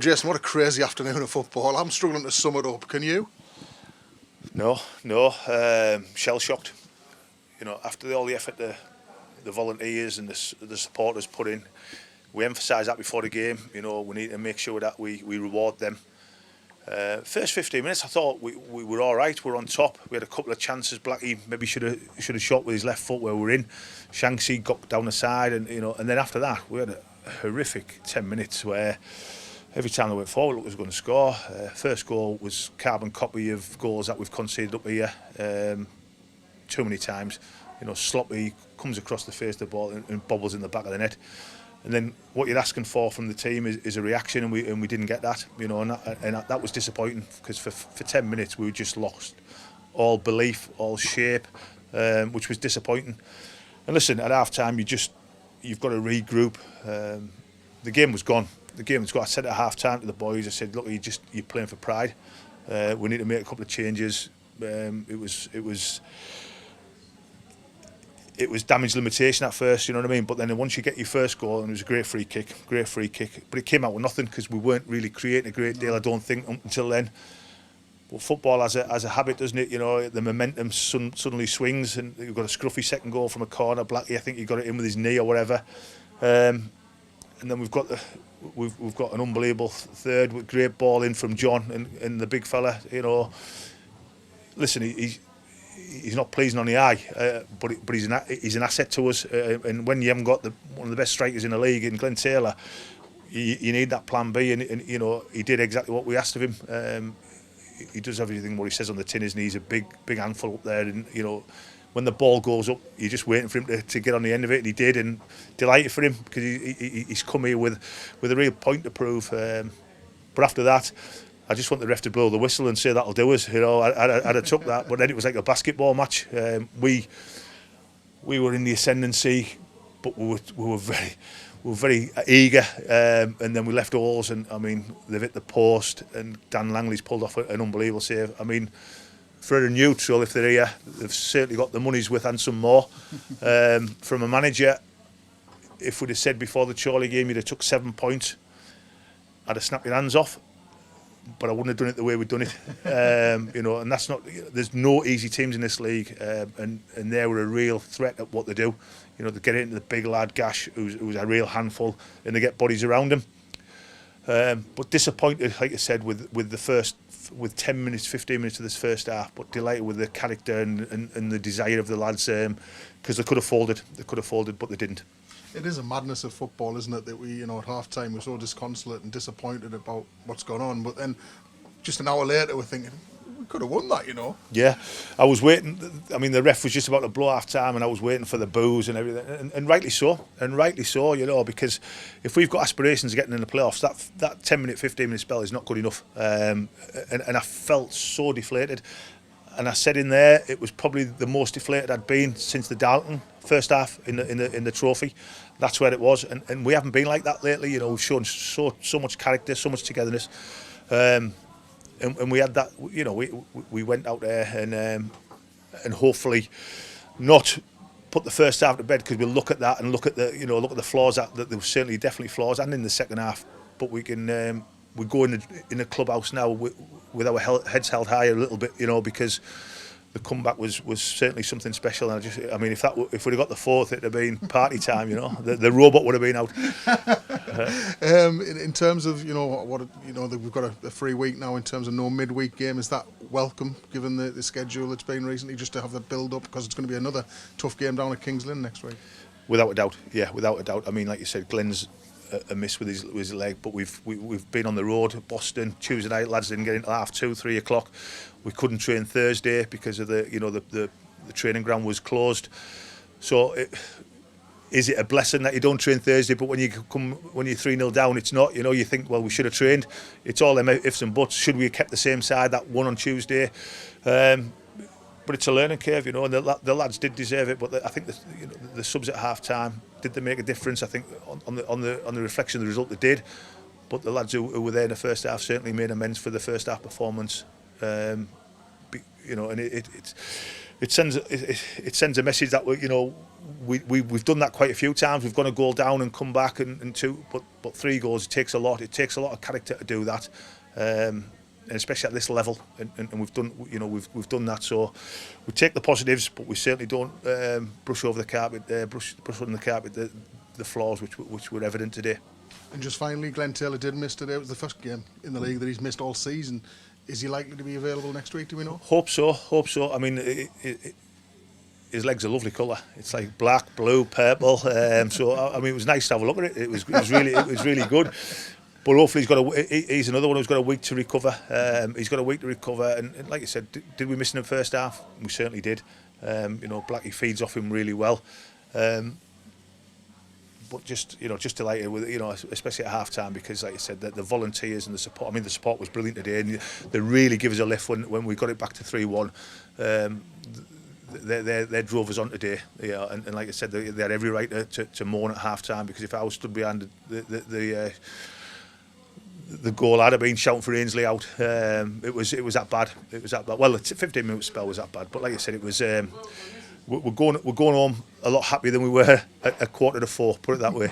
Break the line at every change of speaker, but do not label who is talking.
Jason, what a crazy afternoon of football. I'm struggling to sum it up. Can you?
No. Shell-shocked. After all the effort the volunteers and the supporters put in, we emphasise that before the game. We need to make sure that we reward them. First 15 minutes, I thought we were all right. We're on top. We had a couple of chances. Blackie maybe should have shot with his left foot where we were in. Shanksy got down the side, and then after that we had a horrific 10 minutes where every time they went forward, looked was going to score. First goal was carbon copy of goals that we've conceded up here too many times. Sloppy, comes across the face of the ball and bobbles in the back of the net. And then what you're asking for from the team is a reaction, and we didn't get that. And that was disappointing, because for 10 minutes we were just lost all belief, all shape, which was disappointing. And listen, at half time you've got to regroup. The game was gone. I said at half time to the boys, I said, look, you're playing for pride. We need to make a couple of changes. It was damage limitation at first, you know what I mean? But then once you get your first goal, and it was a great free kick, but it came out with nothing, because we weren't really creating a great deal, I don't think, until then. But football has a habit, doesn't it? The momentum suddenly swings, and you've got a scruffy second goal from a corner. Blackie, I think he got it in with his knee or whatever. And then we've got an unbelievable third with great ball in from John and the big fella. Listen, he's not pleasing on the eye, but he's an asset to us. And when you haven't got one of the best strikers in the league in Glenn Taylor, you need that plan B. And he did exactly what we asked of him. He does everything what he says on the tin, isn't he? He's a big handful up there. And when the ball goes up, you're just waiting for him to get on the end of it, and he did. And delighted for him, because he's come here with a real point to prove. But after that, I just want the ref to blow the whistle and say that'll do us. I'd have took that, but then it was like a basketball match. We were in the ascendancy, but we were very eager, and then we left Halls, and I mean they've hit the post, and Dan Langley's pulled off an unbelievable save. I mean, for a neutral, if they're here, they've certainly got the money's worth and some more. From a manager, if we'd have said before the Chorley game you'd have took 7 points, I'd have snapped your hands off. But I wouldn't have done it the way we've done it, and that's not. There's no easy teams in this league, and they were a real threat at what they do. They get into the big lad Gash, who's a real handful, and they get bodies around him. But disappointed, like I said, with 10 minutes, 15 minutes of this first half, but delighted with the character and the desire of the lads, because they could have folded, but they didn't.
It is a madness of football, isn't it, that we, at half-time we're so disconsolate and disappointed about what's gone on, but then just an hour later we're thinking, we could have won that,
Yeah, I was waiting. I mean, the ref was just about to blow half-time, and I was waiting for the boos and everything, and rightly so, because if we've got aspirations of getting in the playoffs, that 10-minute, 15-minute spell is not good enough, and I felt so deflated. And I said in there, it was probably the most deflated I'd been since the Dalton first half in the trophy. That's where it was, and we haven't been like that lately. We've shown so much character, so much togetherness, and we had that. We went out there and hopefully not put the first half to bed, because we'll look at that and look at the flaws that there were certainly definitely flaws, and in the second half. But we can. We go in the clubhouse now with our heads held high a little bit, because the comeback was certainly something special. And if we'd have got the fourth, it'd have been party time. The robot would have been out.
In terms of we've got a free week now. In terms of no midweek game, is that welcome given the schedule it's been recently, just to have the build up, because it's going to be another tough game down at Kings Lynn next week?
Without a doubt, yeah, without a doubt. I mean, like you said, Glenn's a miss with his leg, but we've been on the road. Boston Tuesday night, lads didn't get in until 2:30, 3 o'clock. We couldn't train Thursday because of the training ground was closed. So is it a blessing that you don't train Thursday, but when you're 3-0 down, it's not? You think, well, we should have trained. It's all them ifs and buts. Should we have kept the same side that won on Tuesday? But it's a learning curve, and the lads did deserve it. But I think the subs at half time, did they make a difference? I think on the reflection of the result, they did. But the lads who were there in the first half certainly made amends for the first half performance. And it's it sends a message that we've done that quite a few times. We've gone a goal down and come back and two, but 3 goals, it takes a lot. It takes a lot of character to do that, and especially at this level. And we've done we've done that. So we take the positives, but we certainly don't brush over the carpet. Brush under the carpet the flaws which were evident today.
And just finally, Glenn Taylor did miss today. It was the first game in the league that he's missed all season. Is he likely to be available next week, do we know?
Hope so. I mean, his legs are lovely colour. It's like black, blue, purple. So I mean, it was nice to have a look at it. It was really good. But hopefully he's another one who's got a week to recover. He's got a week to recover. And like I said, did we miss him in the first half? We certainly did. Blackie feeds off him really well. But just delighted with especially at half time, because like I said, the volunteers and the support. I mean, the support was brilliant today, and they really give us a lift when we got it back to 3-1. They drove us on today, and like I said, they had every right to mourn at half time, because if I was stood behind the goal, I'd have been shouting for Ainsley out. It was that bad. Well, the 15-minute spell was that bad, but like I said, it was. We're going home a lot happier than we were at 3:45. Put it that way.